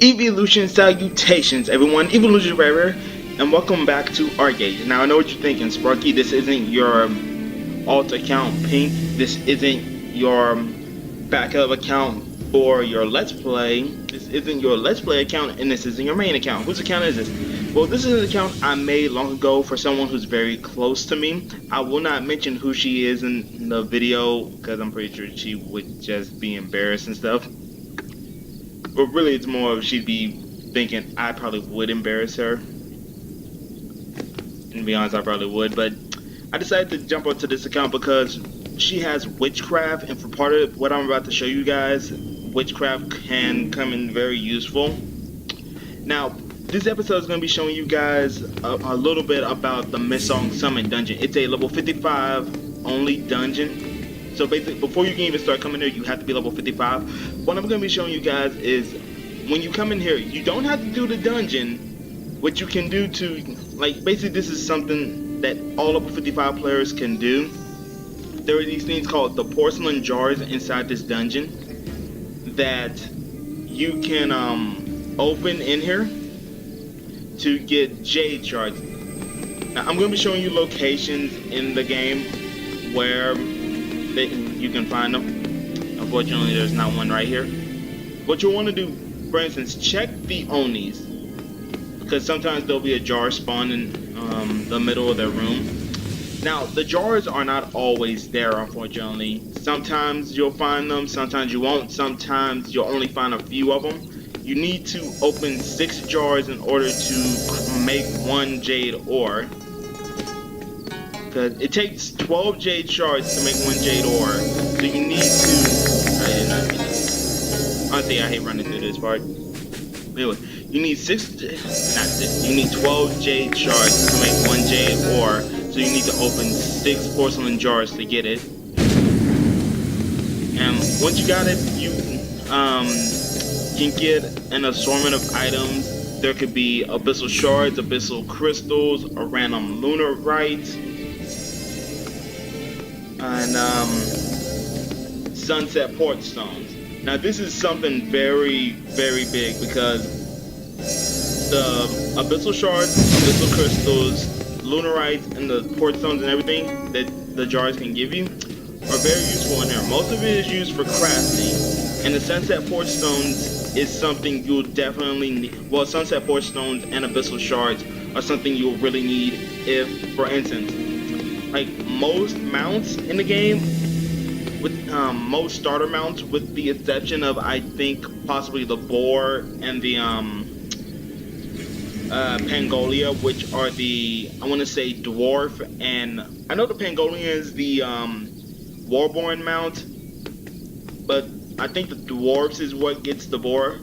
Evolution salutations, everyone. Evolution Forever, and welcome back to Archeage. Now, I know what you're thinking, Sparky. This isn't your alt account, Pink. This isn't your backup account for your Let's Play. This isn't your Let's Play account, and this isn't your main account. Whose account is this? Well, this is an account I made long ago for someone who's very close to me. I will not mention who she is in the video because I'm pretty sure she would just be embarrassed and stuff. But really, it's more of she'd be thinking I probably would embarrass her. And to be honest, I probably would. But I decided to jump onto this account because she has witchcraft, and for part of what I'm about to show you guys, witchcraft can come in very useful. Now, this episode is going to be showing you guys a little bit about the mistsong summon dungeon. It's a level 55 only dungeon. So basically, before you can even start coming here, you have to be level 55. What I'm going to be showing you guys is, when you come in here, you don't have to do the dungeon. What you can do to, like, basically this is something that all level 55 players can do. There are these things called the porcelain jars inside this dungeon that you can open in here to get jade shards. Now, I'm going to be showing you locations in the game where you can find them. Unfortunately, there's not one right here. What you'll want to do, for instance, check the Onis, because sometimes there'll be a jar spawned in the middle of their room. Now, the jars are not always there, unfortunately. Sometimes you'll find them, sometimes you won't. Sometimes you'll only find a few of them. You need to open 6 jars in order to make 1 jade ore. Because it takes 12 jade shards to make 1 jade ore. So you need to... Honestly, I hate running through this part. Anyway, you need 12 jade shards to make 1 jade ore. So you need to open 6 porcelain jars to get it. And once you got it, you can get an assortment of items. There could be abyssal shards, abyssal crystals, a random lunarite, and sunset port stones. Now this is something very, very big because the abyssal shards, abyssal crystals, lunarites, and the port stones and everything that the jars can give you are very useful in here. Most of it is used for crafting, and the sunset port stones is something you'll definitely need. Well, sunset port stones and abyssal shards are something you'll really need if, for instance, like most mounts in the game, with most starter mounts, with the exception of I think possibly the boar and the Pangolia, which are the, I want to say, dwarf, and I know the Pangolia is the warborn mount, but I think the dwarves is what gets the boar.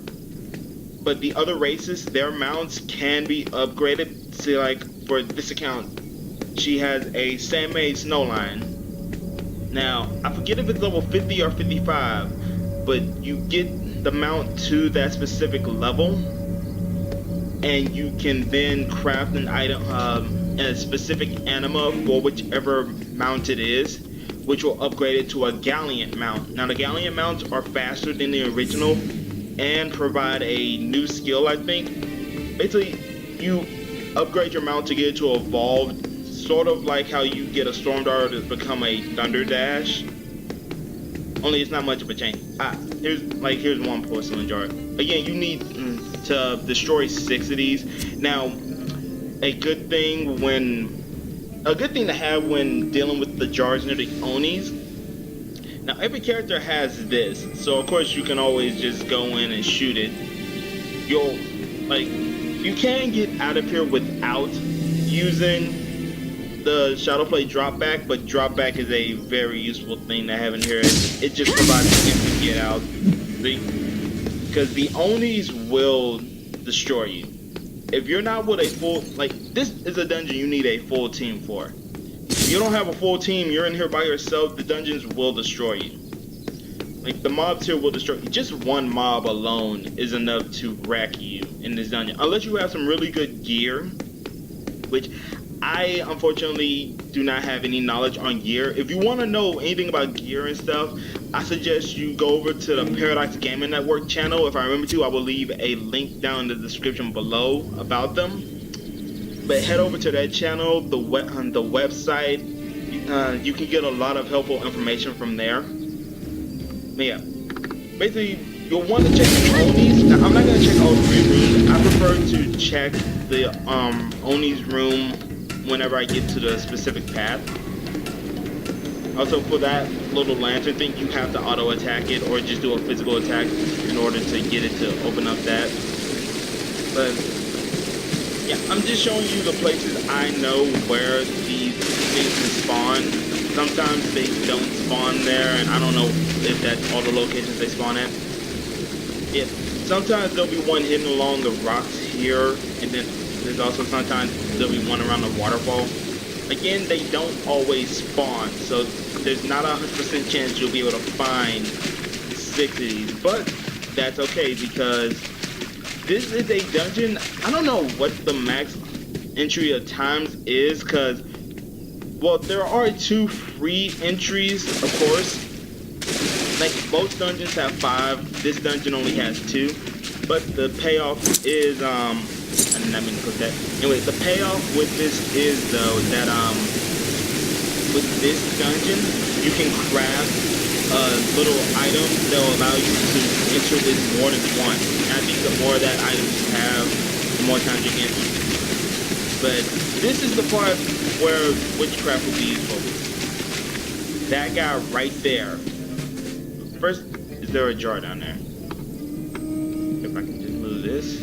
But the other races, their mounts can be upgraded. See, like for this account, she has a sand-made snowline. Now, I forget if it's level 50 or 55, but you get the mount to that specific level, and you can then craft an item, a specific anima for whichever mount it is, which will upgrade it to a Gallant mount. Now, the Gallant mounts are faster than the original and provide a new skill, I think. Basically, you upgrade your mount to get it to evolved, sort of like how you get a Storm Dart to become a Thunder Dash. Only it's not much of a change. Here's 1 porcelain jar. Again, you need to destroy 6 of these. Now, a good thing to have when dealing with the jars near the Onis. Now, every character has this, so of course you can always just go in and shoot it. You can get out of here without using the Shadowplay dropback, but dropback is a very useful thing to have in here. It just provides an instant get out. Because the Onis will destroy you. If you're not with a full, this is a dungeon you need a full team for. If you don't have a full team, you're in here by yourself, the dungeons will destroy you. Like, the mobs here will destroy you. Just one mob alone is enough to wreck you in this dungeon. Unless you have some really good gear, which I unfortunately do not have any knowledge on gear. If you want to know anything about gear and stuff, I suggest you go over to the Paradox Gaming Network channel. If I remember to, I will leave a link down in the description below about them. But head over to that channel, the website. You can get a lot of helpful information from there. But yeah, basically you'll want to check the Oni's. Now I'm not going to check all 3 rooms. I prefer to check the Oni's room whenever I get to the specific path. Also, for that little lantern thing, you have to auto attack it or just do a physical attack in order to get it to open up that. But yeah, I'm just showing you the places I know where these things can spawn. Sometimes they don't spawn there, and I don't know if that's all the locations they spawn at. Yeah, sometimes there'll be one hidden along the rocks here, and then there's also sometimes there'll be one around the waterfall. Again, they don't always spawn, so there's not a 100% chance you'll be able to find 6 of these, but that's okay because this is a dungeon. I don't know what the max entry of times is, because, well, there are 2 free entries, of course. Like, most dungeons have 5. This dungeon only has 2. But the payoff is, I did not mean to put that. Anyway, the payoff with this is, though, that, with this dungeon, you can craft little items that will allow you to enter this more than once. And I think the more that items you have, the more times you can enter. But this is the part where witchcraft will be useful. That guy right there. First, is there a jar down there? If I can just move this.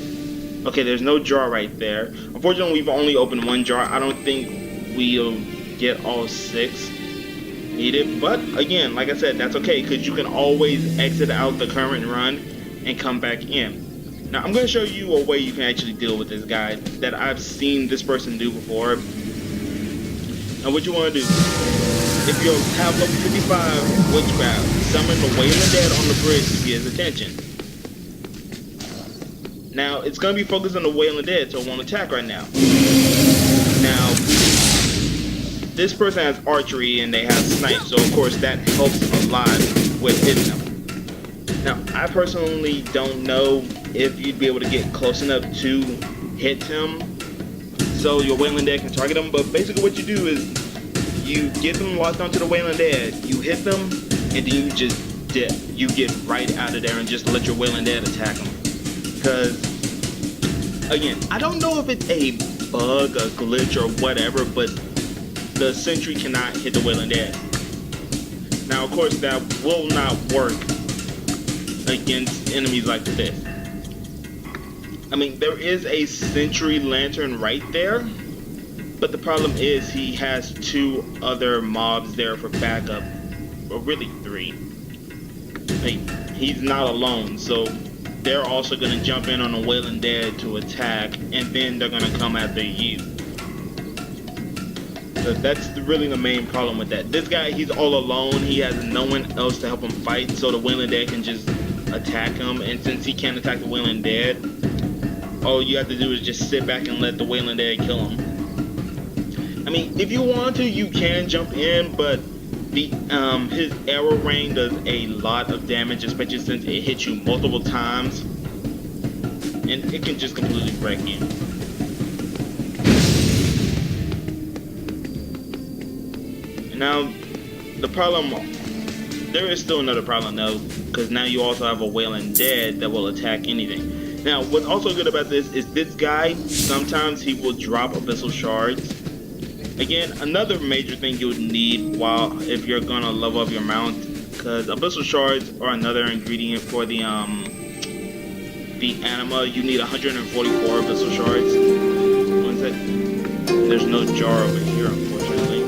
Okay, there's no jar right there. Unfortunately, we've only opened 1 jar. I don't think we'll get all 6 needed. But again, like I said, that's okay, because you can always exit out the current run and come back in. Now, I'm going to show you a way you can actually deal with this guy that I've seen this person do before. Now, what you want to do, if you have level 55 witchcraft, summon the Wailing Dead on the bridge to get his attention. Now, it's going to be focused on the Wailing Dead, so it won't attack right now. Now, this person has archery and they have snipe, so of course that helps a lot with hitting them. Now, I personally don't know if you'd be able to get close enough to hit him so your Wailing Dead can target them, but basically what you do is you get them locked onto the Wailing Dead, you hit them, and then you just dip. You get right out of there and just let your Wailing Dead attack them. Because, again, I don't know if it's a bug, a glitch, or whatever, but the sentry cannot hit the Wailing Dead. Now, of course, that will not work against enemies like this. I mean, there is a sentry lantern right there, but the problem is he has 2 other mobs there for backup, or really 3. Like, he's not alone, so they're also going to jump in on the Wailing Dead to attack, and then they're going to come after you. So that's really the main problem with that. This guy, he's all alone. He has no one else to help him fight, so the Wailing Dead can just attack him. And since he can't attack the Wailing Dead, all you have to do is just sit back and let the Wailing Dead kill him. I mean, if you want to, you can jump in, but the his arrow rain does a lot of damage, especially since it hits you multiple times, and it can just completely wreck you. And now, the problem, there is still another problem though, because now you also have a Wailing Dead that will attack anything. Now, what's also good about this is this guy, sometimes he will drop abyssal shards. Again, another major thing you would need if you're gonna level up your mount, because abyssal shards are another ingredient for the anima. You need 144 abyssal shards. One sec. There's no jar over here, unfortunately.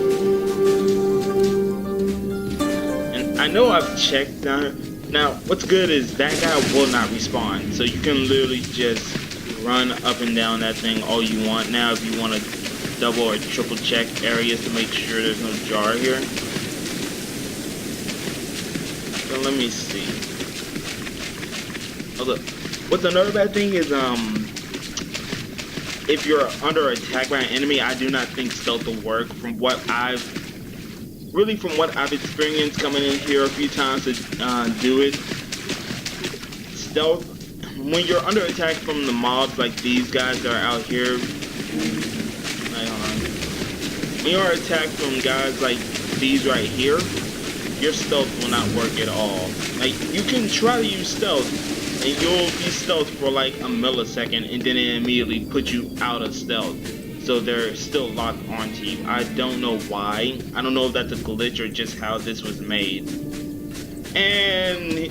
And I know I've checked down here. Now, what's good is that guy will not respawn, so you can literally just run up and down that thing all you want. Now, if you want to double or triple check areas to make sure there's no jar here. So let me see. Oh look, what's another bad thing is if you're under attack by an enemy, I do not think stealth will work. From what I've experienced coming in here a few times to do it, stealth, when you're under attack from the mobs like these guys that are out here, when you're attacked from guys like these right here, your stealth will not work at all. Like, you can try to use stealth, and you'll be stealth for like a millisecond, and then it immediately puts you out of stealth. So they're still locked onto you. I don't know why. I don't know if that's a glitch or just how this was made. And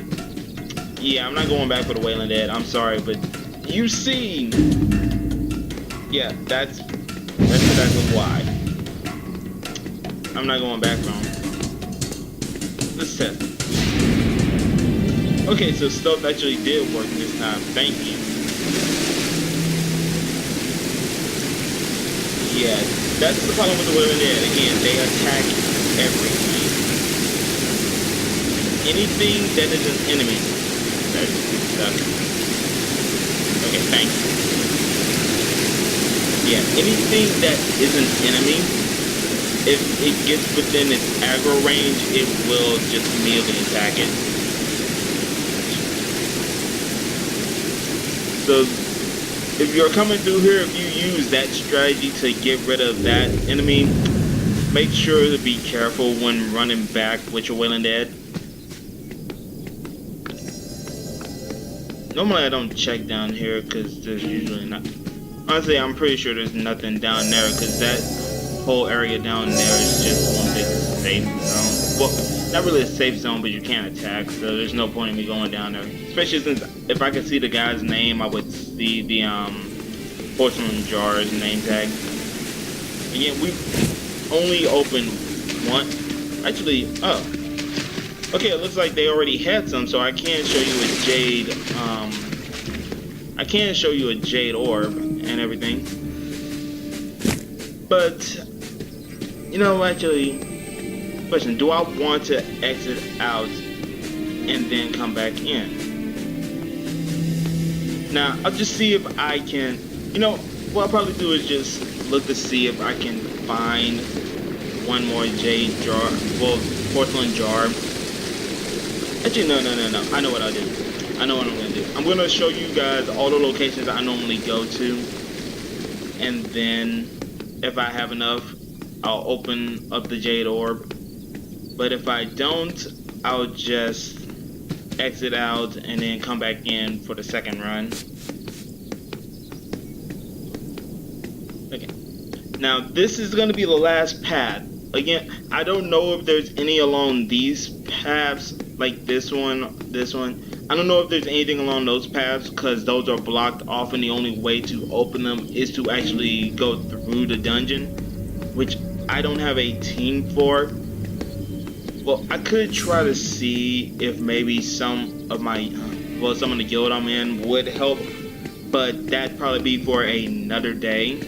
yeah, I'm not going back for the Wailing Dead. I'm sorry, but you see, yeah, that's exactly why. I'm not going back for him. Let's test it. Okay, so stealth actually did work this time. Thank you. Yeah, that's the problem with the Wailing Dead. Again, they attack everything. Anything that is an enemy. That's stuck. Okay, thank you. Yeah, anything that is an enemy, if it gets within its aggro range, it will just immediately attack it. So, if you're coming through here, if you use that strategy to get rid of that enemy, make sure to be careful when running back with your Wailing Dead. Normally I don't check down here because there's usually not. Honestly, I'm pretty sure there's nothing down there because that whole area down there is just one big safe zone. Well, not really a safe zone, but you can't attack, so there's no point in me going down there. Especially since if I could see the guy's name, I would see the porcelain jar's name tag. Again, we've only opened one. Actually, oh. Okay, it looks like they already had some, so I can show you a jade, I can show you a jade orb and everything. But, you know, actually, question, do I want to exit out and then come back in? Now, I'll just see if I can, you know, what I'll probably do is just look to see if I can find one more jade jar, well, porcelain jar. Actually, no. I know what I'll do. I know what I'm going to do. I'm going to show you guys all the locations I normally go to. And then, if I have enough, I'll open up the jade orb. But if I don't, I'll just exit out and then come back in for the second run. Okay. Now, this is going to be the last path. Again, I don't know if there's any along these paths, like this one. I don't know if there's anything along those paths because those are blocked off and the only way to open them is to actually go through the dungeon, which I don't have a team for. Well, I could try to see if maybe some of the guild I'm in would help, but that'd probably be for another day.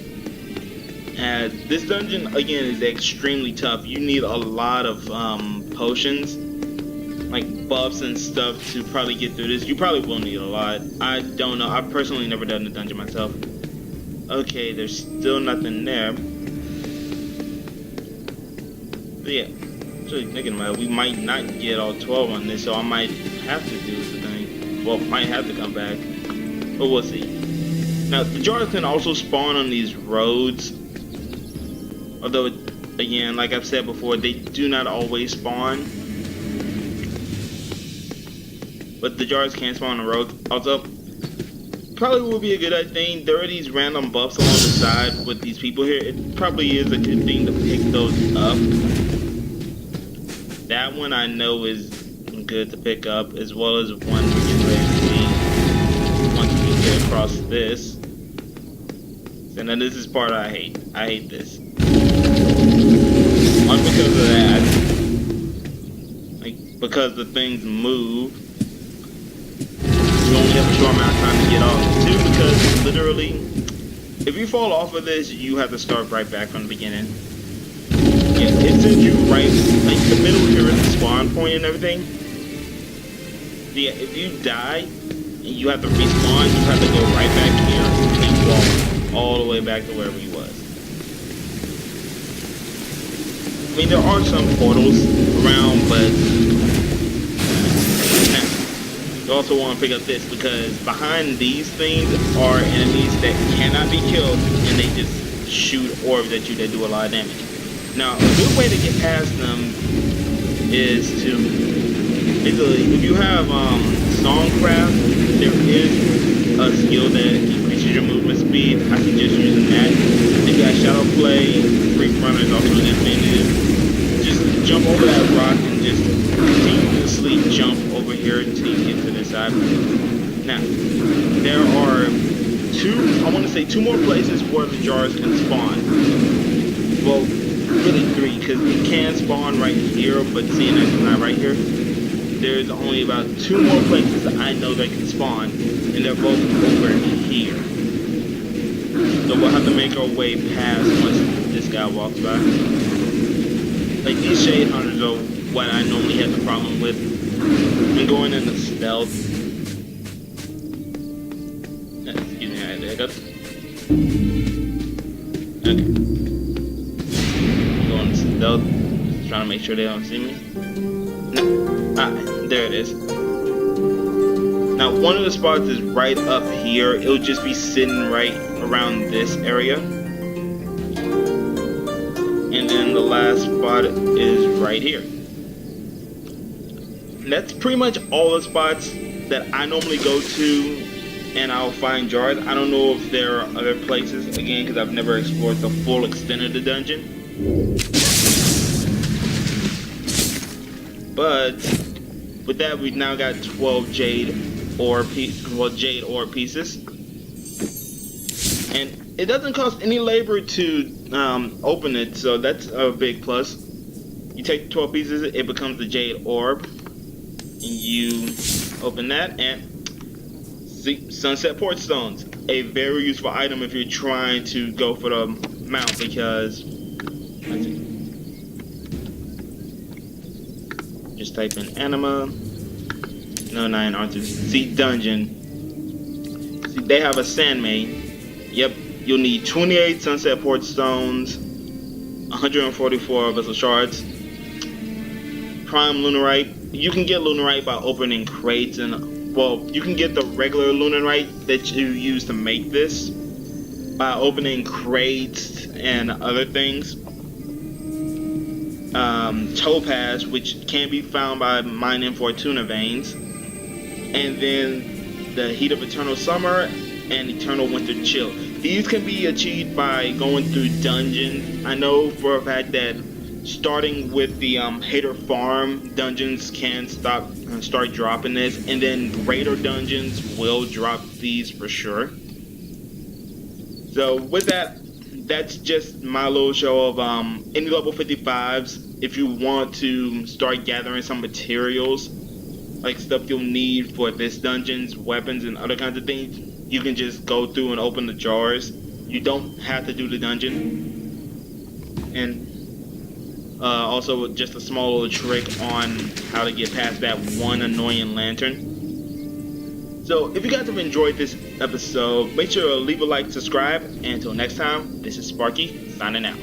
This dungeon, again, is extremely tough. You need a lot of potions, like buffs and stuff to probably get through this. You probably will need a lot. I don't know. I've personally never done the dungeon myself. Okay, there's still nothing there. But yeah, actually thinking about it, we might not get all 12 on this, so I might have to do the thing. Well, might have to come back, but we'll see. Now, the jars can also spawn on these roads. Although, again, like I've said before, they do not always spawn. But the jars can spawn on the road. Also, probably would be a good thing. There are these random buffs along the side with these people here. It probably is a good thing to pick those up. That one I know is good to pick up, as well as one which once we get across this. So now this is part I hate. I hate this. One, because of that, like, because the things move, you only have a short amount of time to get off. Two, because literally, if you fall off of this, you have to start right back from the beginning. Yeah, it sends you right, like the middle here is the spawn point and everything. Yeah, if you die and you have to respawn, you have to go right back here and then walk all the way back to wherever he was. I mean, there are some portals around, but now, you also want to pick up this, because behind these things are enemies that cannot be killed, and they just shoot orbs at you that do a lot of damage. Now, a good way to get past them is to basically, if you have Songcraft, there is a skill that increases your movement speed. I suggest using that. If you got Shadow Play, Freak Runner is also an advantage. Just jump over that rock and just continuously jump over here until you get to this side. Now, there are two more places where the jars can spawn. Well, really three, because it can spawn right here, but seeing as it's not right here, there's only about two more places that I know that can spawn, and they're both over here. So we'll have to make our way past once this guy walks by. Like, these Shade Hunters are what I normally have the problem with. I'm going into stealth. Excuse me, I had to hiccup. Okay. Going into stealth. Just trying to make sure they don't see me. No. Ah, there it is. Now, one of the spots is right up here. It'll just be sitting right around this area. And then the last spot is right here. And that's pretty much all the spots that I normally go to, and I'll find jars. I don't know if there are other places, again, because I've never explored the full extent of the dungeon. But with that, we've now got 12 jade ore pieces. And it doesn't cost any labor to open it, so that's a big plus. You take 12 pieces, it becomes the jade orb, and you open that, and see, sunset port stones, a very useful item if you're trying to go for the mount, because just type in anima, no, 9 arches, see dungeon, see they have a sand main. Yep, you'll need 28 sunset port stones, 144 vessel shards, prime lunarite. You can get lunarite by opening crates, and well, you can get the regular lunarite that you use to make this by opening crates and other things. Topaz, which can be found by mining Fortuna veins, and then the heat of eternal summer and eternal winter chill. These can be achieved by going through dungeons. I know for a fact that starting with the Hater Farm dungeons can start dropping this, and then greater dungeons will drop these for sure. So with that, that's just my little show of any level 55s. If you want to start gathering some materials, like stuff you'll need for this dungeon's weapons and other kinds of things, you can just go through and open the jars. You don't have to do the dungeon. And also just a small little trick on how to get past that one annoying lantern. So if you guys have enjoyed this episode, make sure to leave a like, subscribe, and until next time, this is Sparky signing out.